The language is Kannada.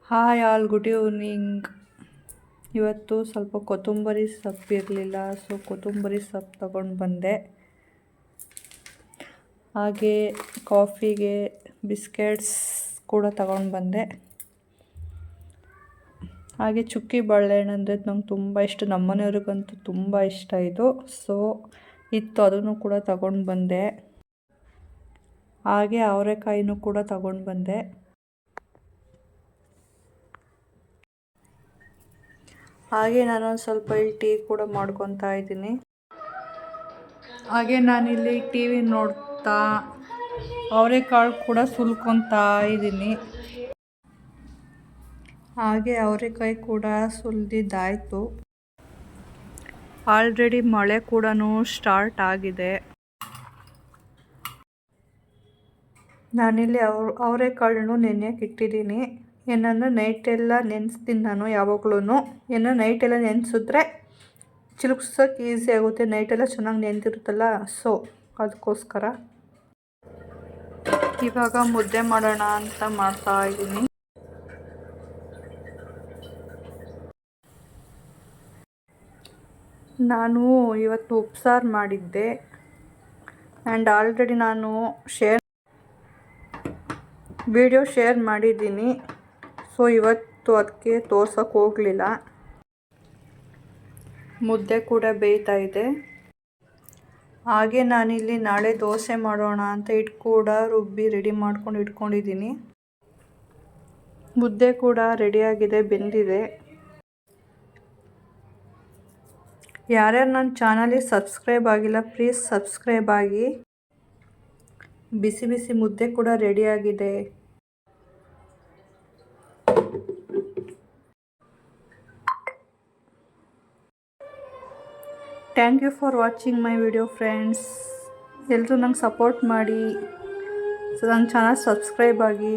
Hi all, good evening. ಇವತ್ತು ಸ್ವಲ್ಪ ಕೊತ್ತಂಬರಿ ಸೊಪ್ಪು ಇರಲಿಲ್ಲ, ಸೊ ಕೊತ್ತಂಬರಿ ಸೊಪ್ಪು ತಗೊಂಡು ಬಂದೆ. ಹಾಗೆ ಕಾಫಿಗೆ ಬಿಸ್ಕೆಟ್ಸ್ ಕೂಡ ತಗೊಂಡು ಬಂದೆ. ಹಾಗೆ ಚುಕ್ಕಿ ಬಾಳೆಹಣ್ಣು ಅಂದರೆ ನಂಗೆ ತುಂಬ ಇಷ್ಟ, ನಮ್ಮನೆಯವ್ರಿಗಂತೂ ತುಂಬ ಇಷ್ಟ ಇದು. ಸೊ ಇತ್ತು, ಅದನ್ನು ಕೂಡ ತಗೊಂಡು ಬಂದೆ. ಹಾಗೆ ಅವರೆಕಾಯಿನೂ ಕೂಡ ತಗೊಂಡು ಬಂದೆ. ಹಾಗೆ ನಾನೊಂದು ಸ್ವಲ್ಪ ಇಲ್ಲಿ ಟೀ ಕೂಡ ಮಾಡ್ಕೊತಾ ಇದ್ದೀನಿ. ಹಾಗೆ ನಾನಿಲ್ಲಿ ಟಿ ವಿ ನೋಡ್ತಾ ಅವರೆಕಾಳು ಕೂಡ ಸುಲ್ಕೊತಾ ಇದ್ದೀನಿ. ಹಾಗೆ ಅವರೆಕಾಯಿ ಕೂಡ ಸುಲಿದಿದ್ದಾಯಿತು. ಆಲ್ರೆಡಿ ಮಳೆ ಕೂಡ ಸ್ಟಾರ್ಟ್ ಆಗಿದೆ. ನಾನಿಲ್ಲಿ ಅವರೆಕಾಳನ್ನು ನೆನೆಯಕ್ಕೆ ಇಟ್ಟಿದ್ದೀನಿ. ಏನಂದರೆ ನೈಟೆಲ್ಲ ನೆನೆಸ್ತೀನಿ ನಾನು ಯಾವಾಗ್ಲೂ. ಏನೋ ನೈಟೆಲ್ಲ ನೆನೆಸಿದ್ರೆ ಚಿಲುಕ್ಸೋಕೆ ಈಸಿ ಆಗುತ್ತೆ, ನೈಟೆಲ್ಲ ಚೆನ್ನಾಗಿ ನೆನೆದಿರುತ್ತಲ್ಲ, ಸೊ ಅದಕ್ಕೋಸ್ಕರ. ಇವಾಗ ಮುದ್ದೆ ಮಾಡೋಣ ಅಂತ ಮಾಡ್ತಾ ಇದ್ದೀನಿ. ನಾನು ಇವತ್ತು ಉಪ್ಸಾರು ಮಾಡಿದ್ದೆ ಆ್ಯಂಡ್ ಆಲ್ರೆಡಿ ನಾನು ವಿಡಿಯೋ ಶೇರ್ ಮಾಡಿದ್ದೀನಿ. ಸೊ ಇವತ್ತು ಅದಕ್ಕೆ ತೋರ್ಸೋಕ್ಕೆ ಹೋಗಲಿಲ್ಲ. ಮುದ್ದೆ ಕೂಡ ಬೇಯ್ತಾ ಇದೆ. ಹಾಗೆ ನಾನಿಲ್ಲಿ ನಾಳೆ ದೋಸೆ ಮಾಡೋಣ ಅಂತ ಹಿಟ್ಟು ಕೂಡ ರುಬ್ಬಿ ರೆಡಿ ಮಾಡ್ಕೊಂಡು ಇಟ್ಕೊಂಡಿದ್ದೀನಿ. ಮುದ್ದೆ ಕೂಡ ರೆಡಿಯಾಗಿದೆ, ಬೆಂದಿದೆ. ಯಾರ್ಯಾರು ನನ್ನ ಚಾನಲಿಗೆ ಸಬ್ಸ್ಕ್ರೈಬ್ ಆಗಿಲ್ಲ, ಪ್ಲೀಸ್ ಸಬ್ಸ್ಕ್ರೈಬ್ ಆಗಿ. ಬಿಸಿ ಬಿಸಿ ಮುದ್ದೆ ಕೂಡ ರೆಡಿಯಾಗಿದೆ. Thank you for watching my video friends. ಎಲ್ಲರೂ ನಂಗೆ ಸಪೋರ್ಟ್ ಮಾಡಿ, ನನ್ನ ಚಾನಲ್ ಸಬ್ಸ್ಕ್ರೈಬ್ ಆಗಿ.